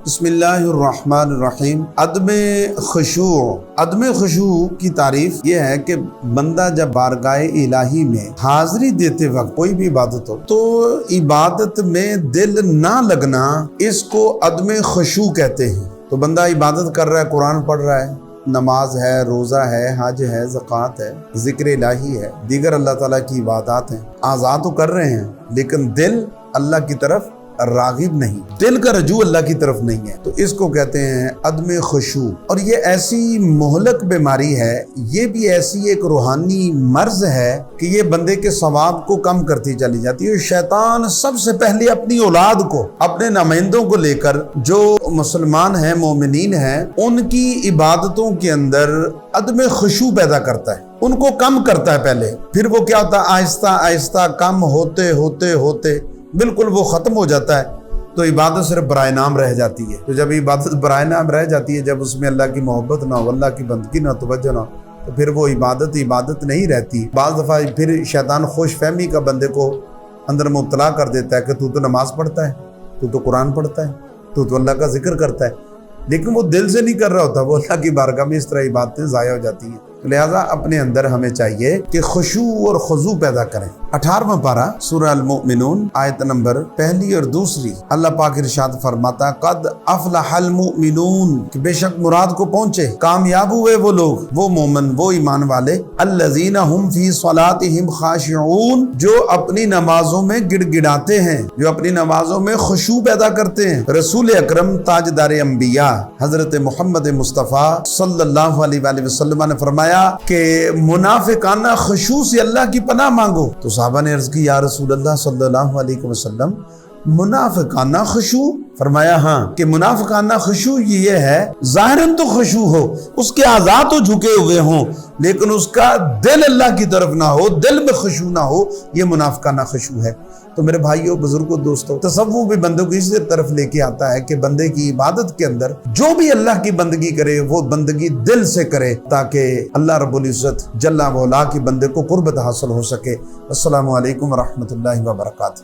بسم اللہ الرحمن الرحیم۔ عدم خشوع کی تعریف یہ ہے کہ بندہ جب بارگاہ الہی میں حاضری دیتے وقت کوئی بھی عبادت ہو تو عبادت میں دل نہ لگنا، اس کو عدم خشوع کہتے ہیں۔ تو بندہ عبادت کر رہا ہے، قرآن پڑھ رہا ہے، نماز ہے، روزہ ہے، حج ہے، زکوٰۃ ہے، ذکر الہی ہے، دیگر اللہ تعالیٰ کی عبادات ہیں، اعضاء تو کر رہے ہیں لیکن دل اللہ کی طرف راغب نہیں، دل کا رجوع اللہ کی طرف نہیں ہے، تو اس کو کہتے ہیں عدم خشوع۔ اور یہ ایسی مہلک بیماری ہے، یہ بھی ایسی ایک روحانی مرض ہے کہ یہ بندے کے ثواب کو کم کرتی چلی جاتی ہے۔ شیطان سب سے پہلے اپنی اولاد کو، اپنے نمائندوں کو لے کر جو مسلمان ہیں، مومنین ہیں، ان کی عبادتوں کے اندر عدم خشوع پیدا کرتا ہے، ان کو کم کرتا ہے پہلے، پھر وہ کیا ہوتا ہے، آہستہ آہستہ کم ہوتے ہوتے ہوتے بالکل وہ ختم ہو جاتا ہے، تو عبادت صرف برائے نام رہ جاتی ہے۔ تو جب عبادت برائے نام رہ جاتی ہے، جب اس میں اللہ کی محبت نہ ہو، اللہ کی بندگی نہ، توجہ نہ ہو، تو پھر وہ عبادت نہیں رہتی۔ بعض دفعہ پھر شیطان خوش فہمی کا بندے کو اندر مبتلا کر دیتا ہے کہ تو نماز پڑھتا ہے، تو قرآن پڑھتا ہے، تو اللہ کا ذکر کرتا ہے، لیکن وہ دل سے نہیں کر رہا ہوتا، وہ اللہ کی بارگاہ میں اس طرح عبادتیں ضائع ہو جاتی ہیں۔ لہذا اپنے اندر ہمیں چاہیے کہ خشوع اور خضوع پیدا کریں۔ 18واں پارہ سورہ المؤمنون آیت نمبر 1 اور 2، اللہ پاک ارشاد فرماتا قد افلح المؤمنون، کہ بے شک مراد کو پہنچے، کامیاب ہوئے وہ لوگ، وہ مومن، وہ ایمان والے، الذین هم فی صلاتهم خاشعون، جو اپنی نمازوں میں گڑ گڑاتے ہیں، جو اپنی نمازوں میں خشوع پیدا کرتے ہیں۔ رسول اکرم تاجدار انبیاء حضرت محمد مصطفیٰ صلی اللہ علیہ وآلہ وسلم نے فرمایا کہ منافقانہ خشوع سے اللہ کی پناہ مانگو۔ تو صحابہ نے عرض کی یا رسول اللہ صلی اللہ علیہ وسلم، منافقانہ خشوع؟ فرمایا ہاں، کہ منافقانہ خشوع یہ ہے ظاہراً تو خشوع ہو، اس کے اعضاء تو جھکے ہوئے ہوں لیکن اس کا دل اللہ کی طرف نہ ہو، دل میں خشوع نہ ہو، یہ منافقانہ خشوع ہے۔ تو میرے بھائیوں، بزرگوں، دوستوں، تصوف بھی بندوں کو اسی طرف لے کے آتا ہے کہ بندے کی عبادت کے اندر جو بھی اللہ کی بندگی کرے وہ بندگی دل سے کرے، تاکہ اللہ رب العزت جل وعلا کی بندے کو قربت حاصل ہو سکے۔ السلام علیکم ورحمۃ اللہ وبرکاتہ۔